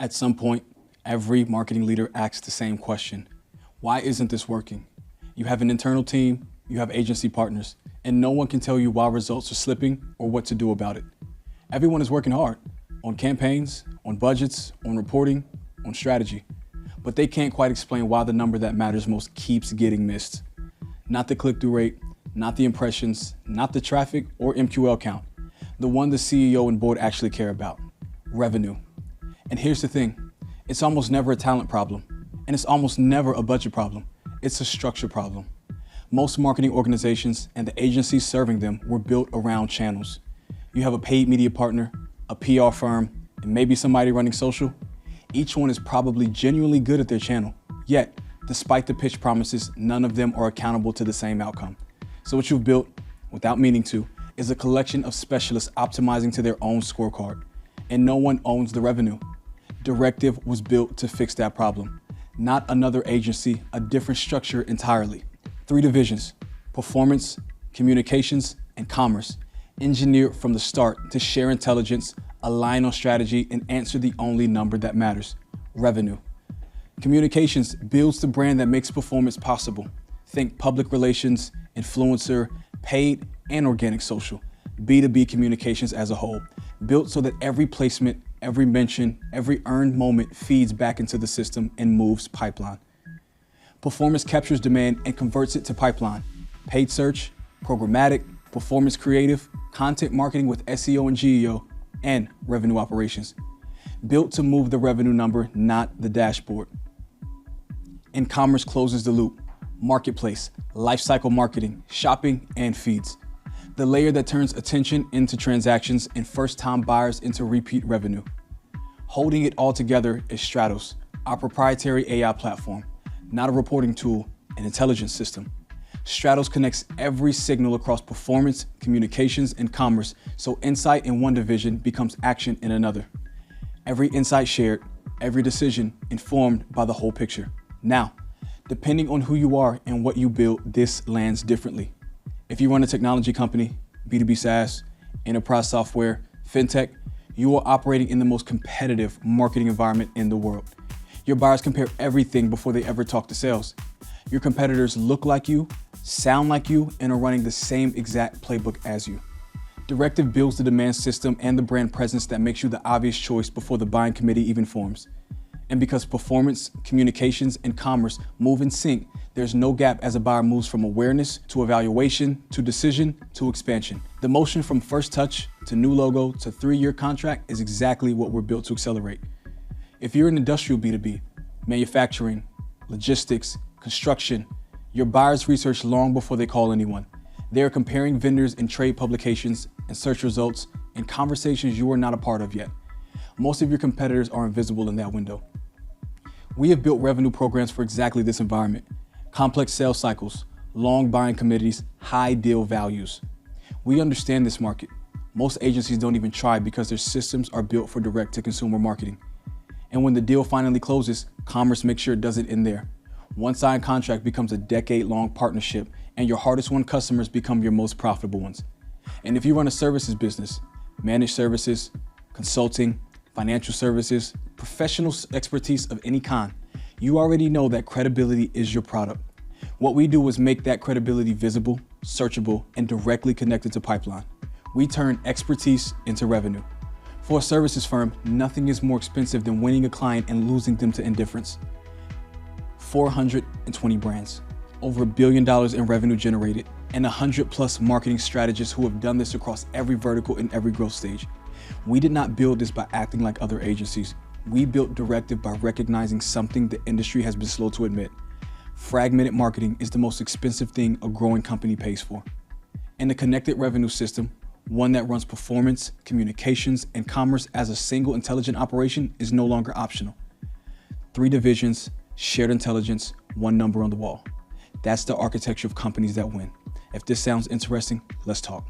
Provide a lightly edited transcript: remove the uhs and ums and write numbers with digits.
At some point, every marketing leader asks the same question. Why isn't this working? You have an internal team, you have agency partners, and no one can tell you why results are slipping or what to do about it. Everyone is working hard on campaigns, on budgets, on reporting, on strategy, but they can't quite explain why the number that matters most keeps getting missed. Not the click-through rate, not the impressions, not the traffic or MQL count, the one the CEO and board actually care about, revenue. And here's the thing, it's almost never a talent problem, and it's almost never a budget problem. It's a structure problem. Most marketing organizations and the agencies serving them were built around channels. You have a paid media partner, a PR firm, and maybe somebody running social. Each one is probably genuinely good at their channel. Yet, despite the pitch promises, none of them are accountable to the same outcome. So what you've built, without meaning to, is a collection of specialists optimizing to their own scorecard. And no one owns the revenue. Directive was built to fix that problem. Not another agency, a different structure entirely. 3 divisions: performance, communications, and commerce. Engineered from the start to share intelligence, align on strategy, and answer the only number that matters: revenue. Communications builds the brand that makes performance possible. Think public relations, influencer, paid, and organic social. B2B communications as a whole, built so that every placement, every mention, every earned moment feeds back into the system and moves pipeline. Performance captures demand and converts it to pipeline. Paid search, programmatic, performance creative, content marketing with SEO and GEO, and revenue operations. Built to move the revenue number, not the dashboard. And commerce closes the loop. Marketplace, lifecycle marketing, shopping, and feeds. The layer that turns attention into transactions and first-time buyers into repeat revenue. Holding it all together is Stratos, our proprietary AI platform, not a reporting tool, an intelligence system. Stratos connects every signal across performance, communications, and commerce, so insight in one division becomes action in another. Every insight shared, every decision informed by the whole picture. Now, depending on who you are and what you build, this lands differently. If you run a technology company, B2B SaaS, enterprise software, fintech, you are operating in the most competitive marketing environment in the world. Your buyers compare everything before they ever talk to sales. Your competitors look like you, sound like you, and are running the same exact playbook as you. Directive builds the demand system and the brand presence that makes you the obvious choice before the buying committee even forms. And because performance, communications, and commerce move in sync, there's no gap as a buyer moves from awareness to evaluation to decision to expansion. The motion from first touch to new logo to 3-year contract is exactly what we're built to accelerate. If you're in industrial B2B, manufacturing, logistics, construction, your buyers research long before they call anyone. They are comparing vendors in trade publications and search results and conversations you are not a part of yet. Most of your competitors are invisible in that window. We have built revenue programs for exactly this environment. Complex sales cycles, long buying committees, high deal values. We understand this market. Most agencies don't even try because their systems are built for direct-to-consumer marketing. And when the deal finally closes, commerce makes sure it doesn't end there. One signed contract becomes a decade-long partnership, and your hardest-won customers become your most profitable ones. And if you run a services business, managed services, consulting, financial services, professional expertise of any kind, you already know that credibility is your product. What we do is make that credibility visible, searchable, and directly connected to pipeline. We turn expertise into revenue. For a services firm, nothing is more expensive than winning a client and losing them to indifference. 420 brands, over $1 billion in revenue generated, and 100+ marketing strategists who have done this across every vertical and every growth stage. We did not build this by acting like other agencies. We built Directive by recognizing something the industry has been slow to admit. Fragmented marketing is the most expensive thing a growing company pays for. And a connected revenue system, one that runs performance, communications, and commerce as a single intelligent operation, is no longer optional. 3 divisions, shared intelligence, one number on the wall. That's the architecture of companies that win. If this sounds interesting, let's talk.